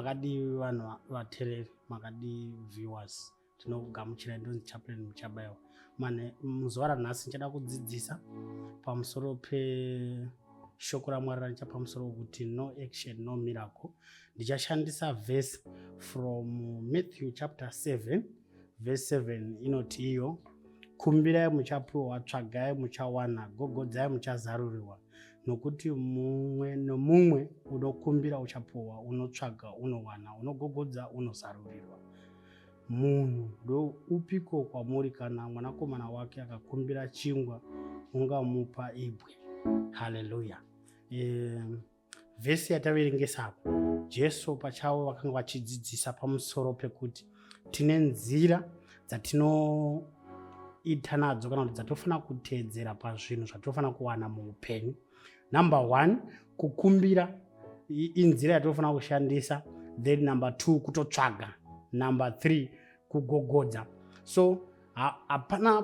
Makadi vanhu vateereri, makadi viewers, tinokugamuchirai ndonzi Chaplain Muchabayiwa. Mane muzuva ranhasi ndichada kudzidzisa pamusoro peshoko raMwari ranicha pamusoro kuti no action no miracle. Ndichashandisa verse from Matthew chapter 7 verse 7 inoti iyo, kumbirai muchapiwa, tsvagai muchawana, gogodzai muchazarurirwa. Nokuti mumwe nomumwe unokumbira uchapiwa, unotsvaga unowana, unogogodza unozarurirwa. Munhu ndoupiko kwamuri kana mwanakomana wake akakumbira chingwa ungamupa ibwe? Haleluya. Vhesi yataverengesapo, Jesu pachavo vakanga vachidzidzisa pamusoro pekuti tine nzira dzatinoita nadzo kana kuti dzatofanira kuteedzera pazvinhu zvatofanira kuwana muupenyu. Number 1, kukumbira inzira yatofanira kushandisa. Then number 2, kutotsvaga. Number 3, kugogodza. So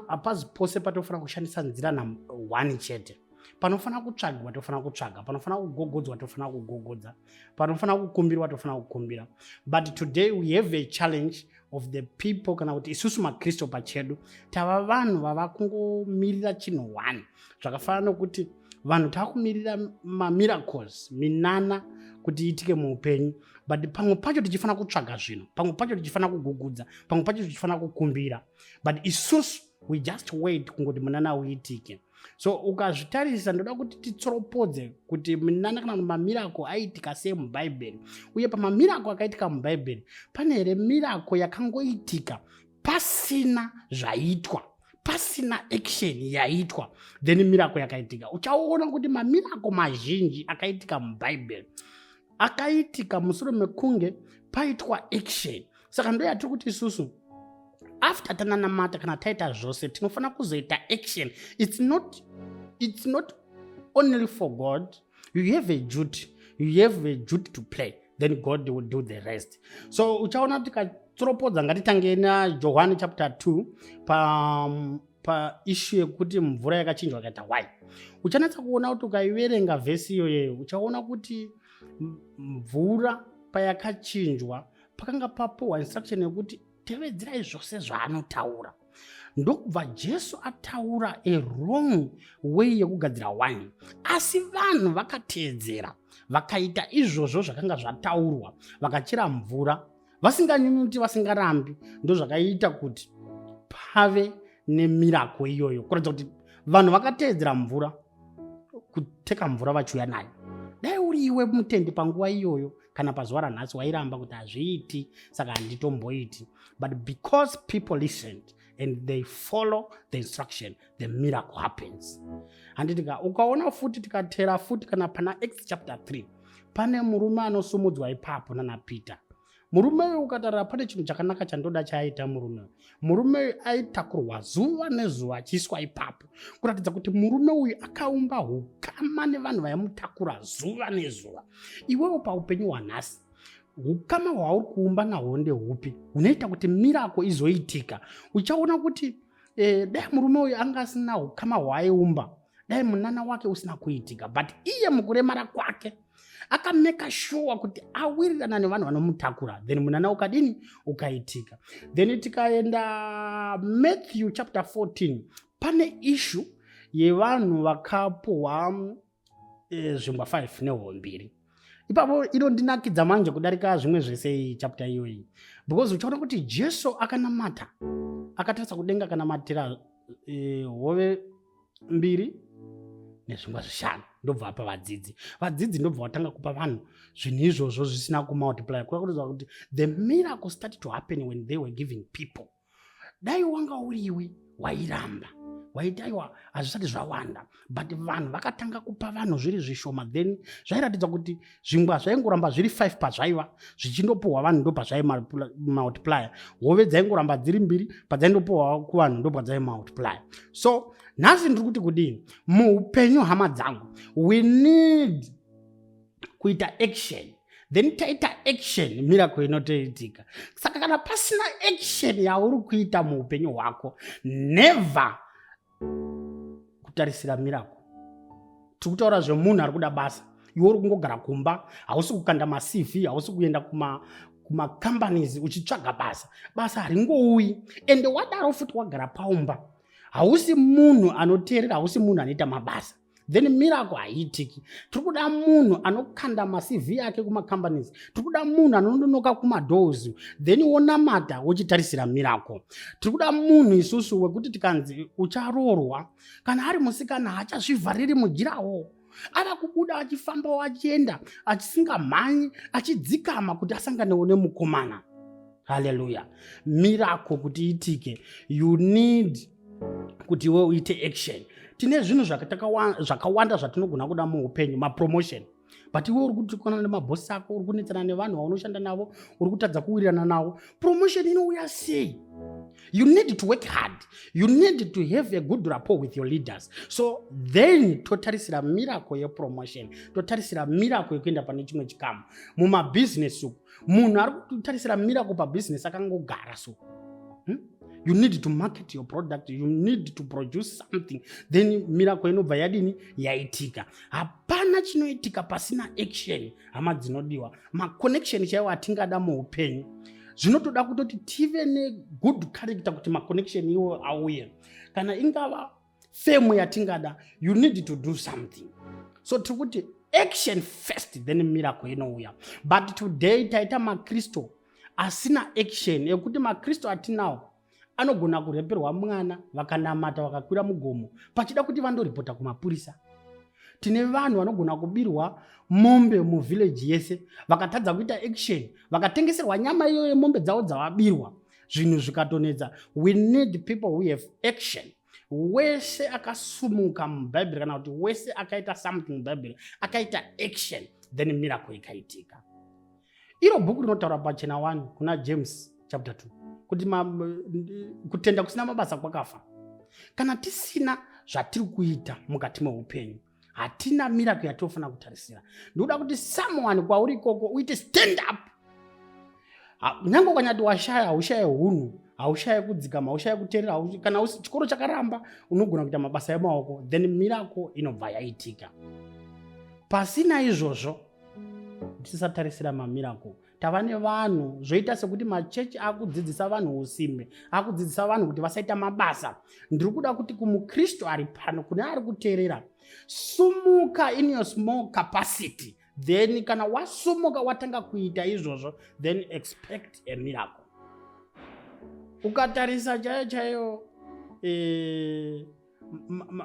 hapazi pose patofanira kushandisa nzira 1 chete. Panofanira kutsvagwa tofanira kutsvaga, panofanira kugogodzwa tofanira kugogodza, panofanira kukumbirwa tofanira kukumbira. But today we have a challenge of the people, kana kuti isusu maKristu pachedu tava vanhu vava kungomirira chinhu 1. Zvakafanana nokuti vanhu takumirira mamiracles minana kuti itike muupenyu, but pamwe pacho tichifanira kutsvaga zvinhu, pamwe pacho tichifanira kugogodza, pamwe pacho tichifanira kukumbira. But isusu we just wait kungoti munana uitike. So ukazvitarisa ndoda kuti titsoropodze kuti minana kana mamiracles aitika sei mubhaibheri, uye pamamiracles akaitika mubhaibheri pane here miracle yakangoitika pasina zvaitwa, pasina action yaitwa, then miracle yakaitika. Uchaona kuti mamiracles mazhinji akaitika mubhaibheri akaitika musoro mekunge paitwa action. Saka ndo yatiri kuti isusu after tananamata kana taita zvose tinofanira kuzoita action. It's not only for God. You have a duty to play, then God will do the rest. So uchaona tikatsoropodza, ngatitange naJohani chapter 2 pa issue yekuti mvura yakachinjwa ikaita wine. Uchanatsa kuona kuti ukaiverenga vhesi iyoyo uchaona kuti mvura payakachinjwa pakanga papuwa instruction yekuti tevedzerai zvose zvaanotaura. Ndokubva Jesu ataura a wrong way yekugadzira wine, asi vanhu vakateedzera vakaita izvozvo zvakanga zvataurwa, vakachera mvura vasinganyunyuti, vasingarambi. Ndo zvakaita kuti pave nemiracle iyoyo, kuratidza kuti vanhu vakateedzera mvura, kuteka mvura vachiuya nayo. Dai uri iwe mutendi panguva iyoyo kana pazuva ranhasi wairamba kuti hazviiti, saka handitomboiti. But because people listened and they follow the instruction, the miracle happens. Handitika ukaona futi tikatera futi kana pana Acts chapter 3, pane murume anosumudzwa ipapo nana Peter. Murume uyu ukatarira pane chinhu chakanaka chandoda chaaita murume uyu aitakurwa zuva nezuva achiiswa ipapo, kuratidza kuti murume uyu akaumba hukama nevanhu vaimutakura zuva nezuva. Iwewo paupenyu hwanhasi hukama hwauri kuumba nahwo ndehupi hunoita kuti miracle izoitika? Uchaona kuti dai murume uyu anga asina hukama hwaaiumba, dai munana wake usina kuitika, but iye mukuremara kwake akameka sure kuti awirirana nevanhu vanomutakura, then munana ukadini ukaitika. Then tikaenda Matthew chapter 14 pane issue yevanhu vakapuwa zvingwa 5 neho 2. Ipapo inondinakidza manje kudarika zvimwe zvese chapter iyoyi, because uchaona kuti Jesu akanamata, akatarisa kudenga akanamatira hove 2 nezvingwa 5. Ndobva apa vadzidzi ndobva vatanga kupa vanhu zvinhu izvozvo zvisina kumultiply, kuratidza kuti the miracle started to happen when they were giving people. Dai wanga uri iwe wairamba waiti aiwa hazvisati zvawanda, but vanhu vakatanga kupa vanhu zviri zvishoma, then zvairatidza kuti zvingwa zvaingoramba zviri 5 pazvaiva, zvichindopuhwa vanhu ndo pazvaimultiply. Hove dzaingoramba dziri 2 padzaindopuhwa kuvanhu ndo padzaimultiply. So nhasi ndiri kuti kudini muupenyu, hama dzangu, we need kuita action. Then taita action, miracle inotoitika. Saka kana pasina action yauri kuita muupenyu hwako, never kutarisira miracle. Tikutaura zvemunhu ari kuda basa, iwe uri kungogara kumba, hausi kukanda maCV, hausi kuenda kuma-companies uchitsvaga basa haringouyi. Ende wadaro futi wagara paumba, hausi munhu anoteerera, hausi munhu anoita mabasa, then miracle haiitiki. Tiri kuda munhu anokanda maCV ake kuma-companies, tiri kuda munhu anononoka kumadoors, then wonamata wochitarisira miracle. Tiri kuda munhu isusu wekuti tikanzi ucharoorwa, kana ari musikana haachazvivhariri mujirawo, ava kubuda achifambawo achienda achisingamhanyi achidzikama kuti asanganewo nemukomana. Haleluya. Miracle kuti iitike, you need kuti iwe uite action. Tine zvinhu zvakawanda zvatinogona kuda muupenyu, mapromotion, but iwe uri kutikona nemabhosi ako, uri kunetsana nevanhu vaunoshanda navo, uri kutadza kuwirirana navo, promotion inouya sei? You need to work hard. You need to have a good rapport with your leaders. So then totarisira miracle yepromotion, totarisira miracle yekuenda pane chimwe chikamu. Mumabusiness uku, munhu ari kutotarisira miracle pabusiness akangogara so. You need to market your product, you need to produce something, then miracle inobva yadini yaitika. Hapana chinoitika pasina action, hama dzinodiwa. Ma-connection chaiwo atingada muupenyu. Zvinotoda kutoti tive negood character kuti ma-connection iwo auye. Kana ingava fame yatingada, you need to do something. So tiri kuti action first, then miracle inouya. But today taita maKristu asina action, ekuti maKristu atinawo anogona kureperwa mwana, vakanamata vakakwira mugomo, pachida kuti vandoripota kumapurisa. Tine vanhu vanogona kubirwa mombe muvillage yese, vakatadza kuita action, vakatengeserwa nyama iyo yemombe dzavo dzavabirwa, zvinhu zvikatonedza. We need people who have action. Wese akasumuka mubhaibheri kana kuti wese akaita something mubhaibheri akaita action, then miracle ikaitika. Iro bhuku rinotaura pachena 1 kuna James chapter 2 kuti kutenda kusina mabasa kwakafa. Kana tisina zvatiri kuita mukati meupenyu, hatina miracle yatofana kutarisira. Ndoda kuti someone kwauri ikoko uite stand up. Nyango kanyati washaya, haushaye hunhu, haushaye kudzikama, haushaye kuteerera, kana usi chikoro chakaramba, unogona kuita mabasa emaoko, then miracle inobva yaitika. Pasina izvozvo, tisatarisira mamiracle. Tava nevanhu zvoita sekuti machechi akudzidzisa vanhu usimbe, akudzidzisa vanhu kuti vasaita mabasa. Ndiri kuda kuti kumuKristu ari pano, kune ari kuteerera, sumuka in your small capacity. Then kana wasumuka watanga kuita izvozvo, then expect a miracle. Ukatarisa chaiyo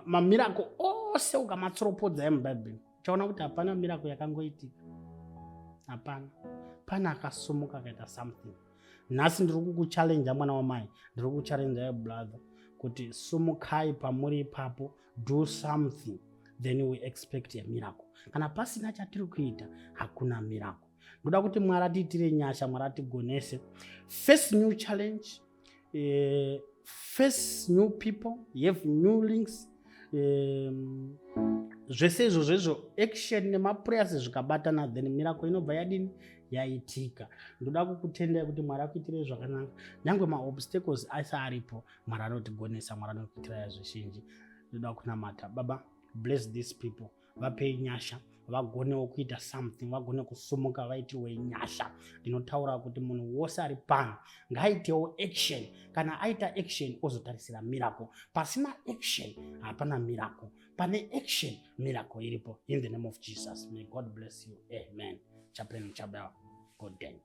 mamiracle ose ukamatsoropodza emubhaibheri, chaona kuti hapana miracle yakangoitika. Hapana. Pana akasumuka akaita something. Nhasi ndiri kukuchallenge mwana wamai, ndiri kukuchallenge brother, kuti sumukai pamuri ipapo, do something, then we expect a miracle. Kana pasina chatiri kuita, hakuna miracle. Ndoda kuti Mwari atiitire nyasha, Mwari atigonese. Face new challenge, face new people, you have new links, zvese izvozvo action nemaprayers zvikabatana, then miracle inobva yadini yaitika. Ndoda kukutendai kuti Mwari akuitire zvakanaka. Nyangwe maobstacles asi aripo, Mwari anotigonesa, Mwari anokuitirai zvizhinji. Ndoda kunamata. Baba, bless these people. Vape nyasha, vagonewo kuita something, vagone kusumuka vaitiwe nyasha. Ndinotaura kuti munhu wose ari pano ngaaitewo action. Kana aita action ozotarisira miracle. Pasina action hapana miracle. Pane action miracle iripo. In the name of Jesus, may God bless you. Amen. Chaplain Chabela, good day.